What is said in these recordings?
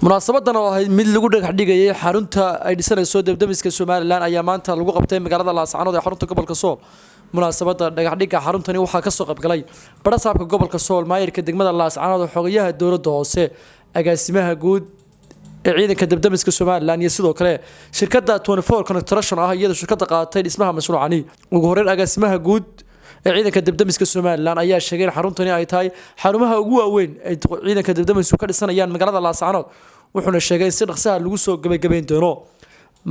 munaasabadan oo ahayd mid lagu dhagax dhigayay xarunta ay dhisanayso demiska Soomaaliland ayaa maanta lagu qabtay magaalada Laascaanood ee xarunta gobolka Sool. Munaasabada dhagax dhigga xaruntani waxaa ka soo qayb galay barasaabka gobolka Sool, maayirka degmada Laascaanood, xogayaha dowladda hoose, agaasimaha guud ee ciidanka demiska Soomaaliland iyo sidoo kale shirkadda 24 Construction ah iyadoo shirkadda qaadatay dhismaha mashruucani. Ugu horeyn agaasimaha guud ee ciidanka demiska Soomaaliland ayaa sheegay in xaruntani ay tahay xarumaha ugu waaweyn ee ciidanka demiska ka dhisanayaan magaalada Laascaanood, wuxuuna sheegay in si dhaqso ah lagu soo gabagabeyn doono.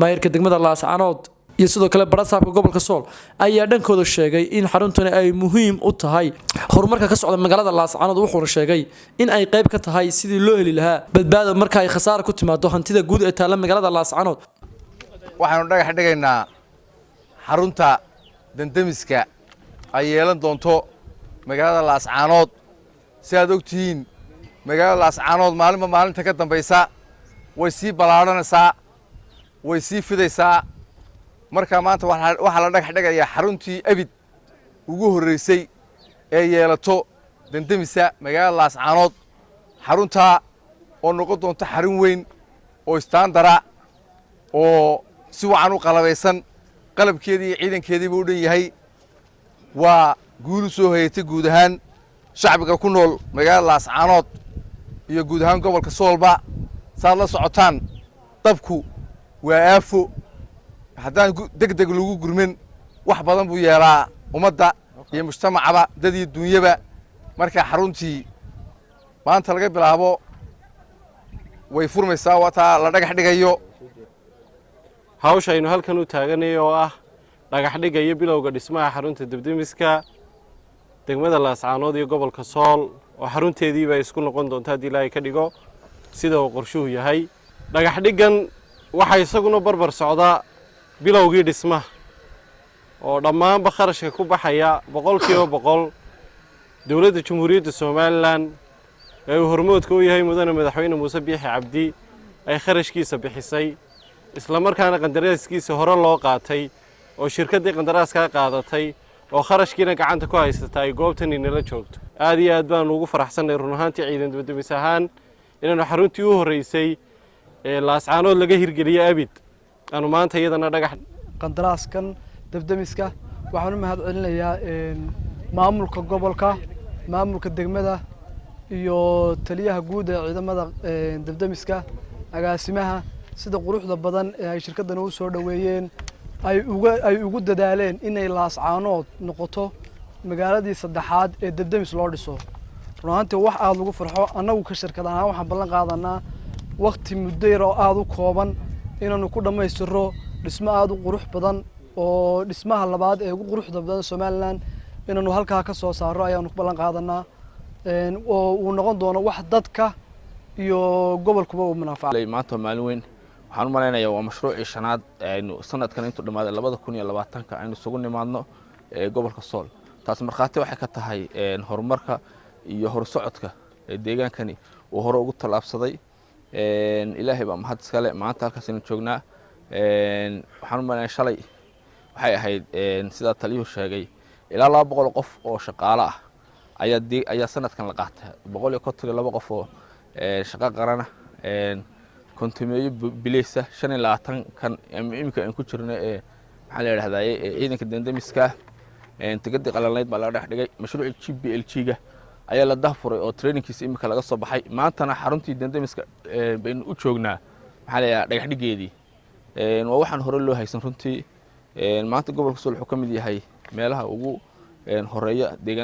maayirka degmada Laascaanood iyo sidoo kale barasaabka gobolka Sool ayaa dhankooda sheegay in xaruntani ay muhiim u tahay horumarka ka socda magaalada Laascaanood, wuxuuna sheegay in ay qayb ka tahay sidii loo heli lahaa badbaado marka ay khasaar ku timaado hantida guud ee taala magaalada Laascaanood. waxaanu dhagax dhigaynaa xarunta demiska ay yeelan doonto magaalada Laascaanood. si aad ogtihiin magaalada Laascaanood maalinta ka dambaysa way sii balaaranaysaa, way sii fidaysaa. marka maanta waxa la dhagax dhigayaa xaruntii abid ugu horeysay ee yeelato demisa magaalada Laascaanood. xarunta oo noqon doonto xarun weyn oo istaandara oo si wacan u qalabaysan, qalabkeedii iyo ciidankeediiba u dhan yahay. waa guul soo hayatay guud ahaan shacbiga ku nool magaalada Laascaanood iyo guud ahaan gobolka Soolba. saad la socotaan, dabku waa aafo, haddaan degdeg lagu gurmin wax badan buu yeelaa ummadda iyo mujtamacaba, dad iyo dunyaba. marka xaruntii maanta laga bilaabo way furmaysaa, wataa la dhagax dhigayo. hawsha aynu halkan u taaganay oo ah dhagax dhigayo bilowga dhismaha xarunta demiska degmada Laascaanood iyo gobolka Sool, oo xarunteediiba isku noqon doonta haddii Ilaahay ka dhigo sida uu qorshuhu yahay. dhagax dhigan waxa isaguna barbar socda bilowgii dhismaha oo dhammaanba kharashka ku baxaya 100% dowladda Jamhuuriyadda Soomaaliland ee uu hormoodka u yahay mudane madaxweyne Muuse Biixi Cabdi ay kharashkiisa bixisay, isla markaana qandaraaskiisa hore loo qaatay oo shirkaddii qandaraaska qaadatay oo kharashkiina gacanta ku haysatay goobtan inala joogto. aad iyo aad baan ugu faraxsanahay run ahaantii ciidan demis ahaan inaanu xaruntii u horeysay ee Laascaanood laga hirgeliyay abid aanu maanta iyadana dhagax qandaraaskan demiska. waxaan u mahadcelinayaa maamulka gobolka, maamulka degmada iyo taliyaha guud ee ciidamada demiska, agaasimaha sida quruxda badan ee ay shirkaddan u soo dhaweeyeen, ay ugu dadaaleen inay Laascaanood noqoto magaaladii saddexaad ee demis loo dhiso. runtii wax aad lagu farxo. annagu ka shirkadana waxaan ballan qaadanaa waqti muddo yar oo aad u kooban inaanu ku dhamaystiro dhismo aad u qurux badan oo dhismaha labaad ee ugu quruxda badan Soomaaliland inaanu halkaa ka soo saaro ayaanu ku ballan qaadanaa, oo uu noqon doono wax dadka iyo gobolkuba u manfaacay. maanta maalin weyn waxaan u maleynayaa waa mashruucii shanaad aynu sanadkan intuu dhamaaday 2020 aynu isugu nimaadno gobolka Sool. taas markhaati waxay ka tahay horumarka iyo horsocodka deegaankani uu hore ugu talaabsaday. ilaahay baa mahad iska leh. maanta halkaas aynu joognaa. waxaan u maleynayaa shalay waxay ahayd sida taliyuhu sheegay ilaa 200 qof oo shaqaale ah ayaa sanadkan la qaatay. 152 qof oo shaqo qarana, kontumeeyo bileysa 25 kan imika aan ku jirno maxaa la yiraahdaa ciidanka demiska. tigadii qalalnayd baa laga dhex dhigay. mashruuca GBLG-ga ayaa la dahfuray oo trainingkiisa imika laga soo baxay. maantana xaruntii demiska baynu u joognaa maxaa la yiraahdaa dhagax dhigeedii. waa waxaan hore loo haysan runtii. maanta gobolka Sool wuxuu ka mid yahay meelaha ugu horeeya deegaan